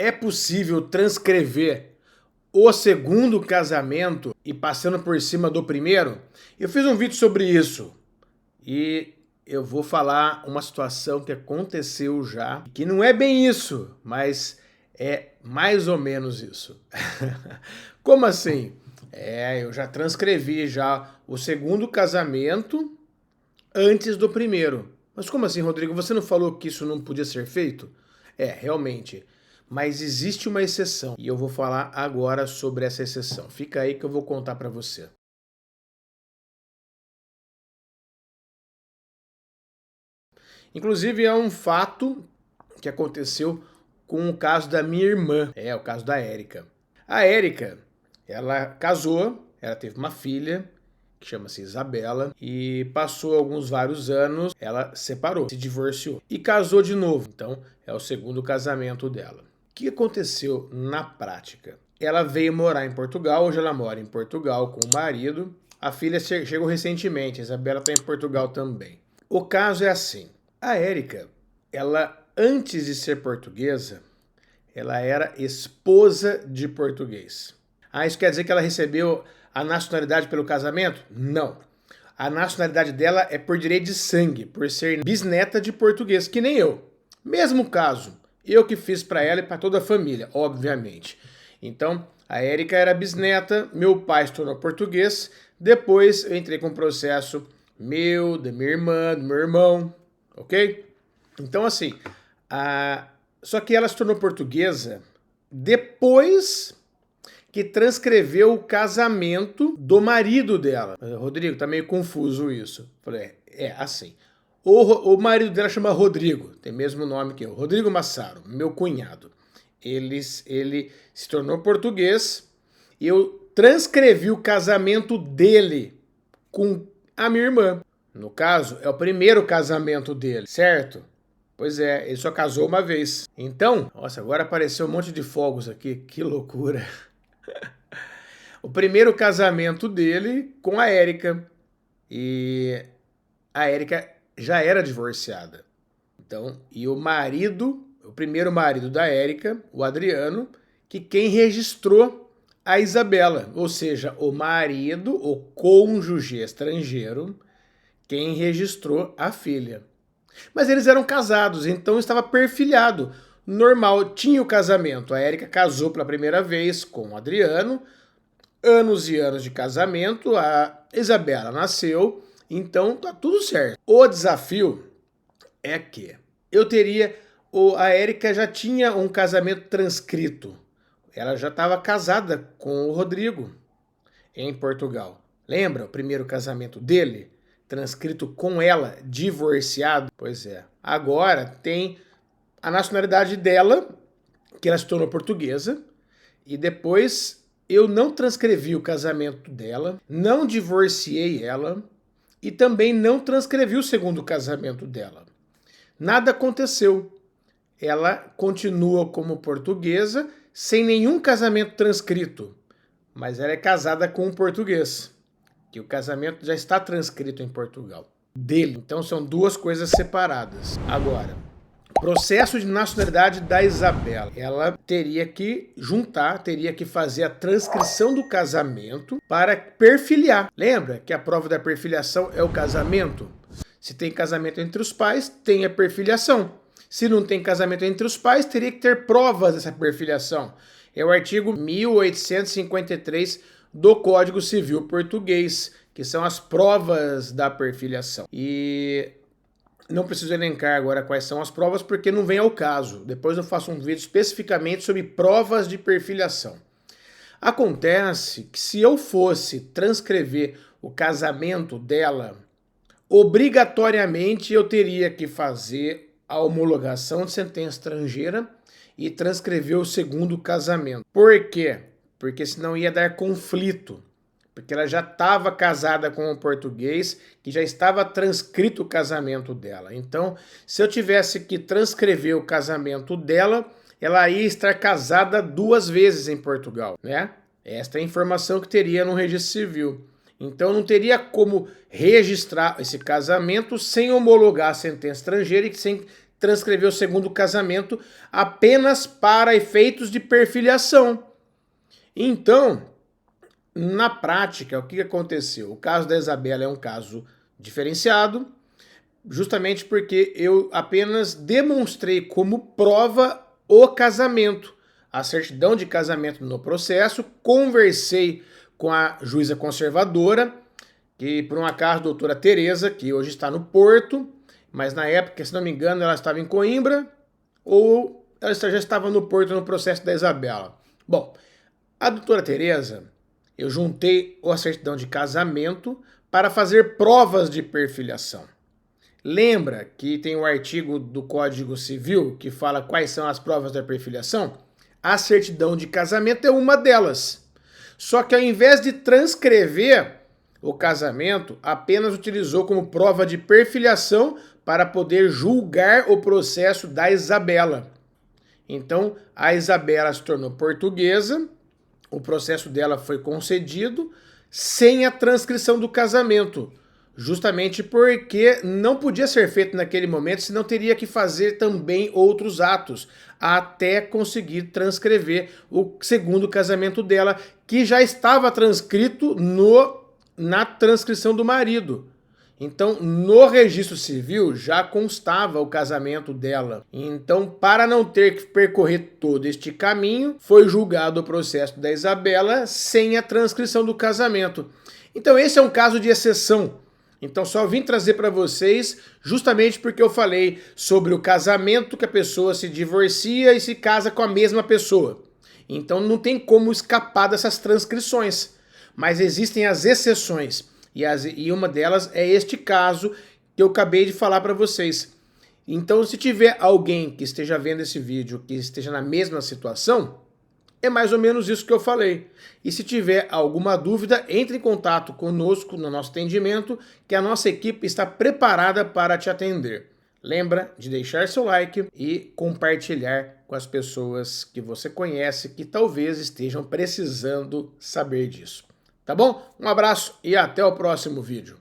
É possível transcrever o segundo casamento e passando por cima do primeiro? Eu fiz um vídeo sobre isso e eu vou falar uma situação que aconteceu já, que não é bem isso, mas é mais ou menos isso. Como assim? Eu já transcrevi já o segundo casamento antes do primeiro. Mas como assim, Rodrigo? Você não falou que isso não podia ser feito? Realmente. Mas existe uma exceção e eu vou falar agora sobre essa exceção. Fica aí que eu vou contar para você. Inclusive é um fato que aconteceu com o caso da minha irmã. O caso da Érica. A Érica, ela casou, ela teve uma filha que chama-se Isabela, e passou vários anos, ela separou, se divorciou e casou de novo. Então, é o segundo casamento dela. O que aconteceu na prática? Ela veio morar em Portugal, hoje ela mora em Portugal com o marido. A filha chegou recentemente, a Isabela está em Portugal também. O caso é assim, a Érica, ela antes de ser portuguesa, ela era esposa de português. Isso quer dizer que ela recebeu a nacionalidade pelo casamento? Não. A nacionalidade dela é por direito de sangue, por ser bisneta de português, que nem eu. Mesmo caso, eu que fiz para ela e para toda a família, obviamente. Então, a Érica era bisneta, meu pai se tornou português, depois eu entrei com um processo meu, da minha irmã, do meu irmão, ok? Então, assim, só que ela se tornou portuguesa depois que transcreveu o casamento do marido dela. Rodrigo, tá meio confuso isso. Falei, assim. O marido dela chama Rodrigo, tem mesmo nome que eu. Rodrigo Massaro, meu cunhado. Ele se tornou português e eu transcrevi o casamento dele com a minha irmã. No caso, é o primeiro casamento dele, certo? Pois é, ele só casou uma vez. Então, nossa, agora apareceu um monte de fogos aqui, que loucura. O primeiro casamento dele com a Érica. E a Érica já era divorciada. Então, e o marido, o primeiro marido da Érica, o Adriano, que quem registrou a Isabela, ou seja, o marido, o cônjuge estrangeiro, quem registrou a filha. Mas eles eram casados, então estava perfilhado. Normal, tinha o casamento. A Érica casou pela primeira vez com o Adriano, anos e anos de casamento, a Isabela nasceu, então tá tudo certo. O desafio é que a Érica já tinha um casamento transcrito. Ela já estava casada com o Rodrigo em Portugal. Lembra o primeiro casamento dele? Transcrito com ela, divorciado? Pois é. Agora tem a nacionalidade dela, que ela se tornou portuguesa, e depois eu não transcrevi o casamento dela, não divorciei ela e também não transcrevi o segundo casamento dela. Nada aconteceu. Ela continua como portuguesa, sem nenhum casamento transcrito, mas ela é casada com um português, que o casamento já está transcrito em Portugal, dele. Então são duas coisas separadas. Agora, processo de nacionalidade da Isabela. Ela teria que teria que fazer a transcrição do casamento para perfiliar. Lembra que a prova da perfiliação é o casamento? Se tem casamento entre os pais, tem a perfiliação. Se não tem casamento entre os pais, teria que ter provas dessa perfiliação. É o artigo 1853 do Código Civil Português, que são as provas da perfiliação. E não preciso elencar agora quais são as provas, porque não vem ao caso. Depois eu faço um vídeo especificamente sobre provas de perfiliação. Acontece que se eu fosse transcrever o casamento dela, obrigatoriamente eu teria que fazer a homologação de sentença estrangeira e transcrever o segundo casamento. Por quê? Porque senão ia dar conflito. Porque ela já estava casada com um português, que já estava transcrito o casamento dela. Então, se eu tivesse que transcrever o casamento dela, ela ia estar casada 2 vezes em Portugal, né? Esta é a informação que teria no registro civil. Então, não teria como registrar esse casamento sem homologar a sentença estrangeira e sem transcrever o segundo casamento apenas para efeitos de perfiliação. Então, na prática, o que aconteceu? O caso da Isabela é um caso diferenciado, justamente porque eu apenas demonstrei como prova o casamento, a certidão de casamento no processo, conversei com a juíza conservadora, que por um acaso a doutora Tereza, que hoje está no Porto, mas na época, se não me engano, ela estava em Coimbra, ou ela já estava no Porto no processo da Isabela. Bom, a doutora Tereza, eu juntei a certidão de casamento para fazer provas de perfiliação. Lembra que tem o artigo do Código Civil que fala quais são as provas da perfiliação? A certidão de casamento é uma delas. Só que ao invés de transcrever o casamento, apenas utilizou como prova de perfiliação para poder julgar o processo da Isabela. Então, a Isabela se tornou portuguesa, o processo dela foi concedido sem a transcrição do casamento, justamente porque não podia ser feito naquele momento, senão teria que fazer também outros atos, até conseguir transcrever o segundo casamento dela, que já estava transcrito na transcrição do marido. Então, no registro civil já constava o casamento dela. Então, para não ter que percorrer todo este caminho, foi julgado o processo da Isabela sem a transcrição do casamento. Então, esse é um caso de exceção. Então, só vim trazer para vocês justamente porque eu falei sobre o casamento que a pessoa se divorcia e se casa com a mesma pessoa. Então, não tem como escapar dessas transcrições. Mas existem as exceções. E uma delas é este caso que eu acabei de falar para vocês. Então, se tiver alguém que esteja vendo esse vídeo, que esteja na mesma situação, é mais ou menos isso que eu falei. E se tiver alguma dúvida, entre em contato conosco no nosso atendimento, que a nossa equipe está preparada para te atender. Lembra de deixar seu like e compartilhar com as pessoas que você conhece que talvez estejam precisando saber disso. Tá bom? Um abraço e até o próximo vídeo.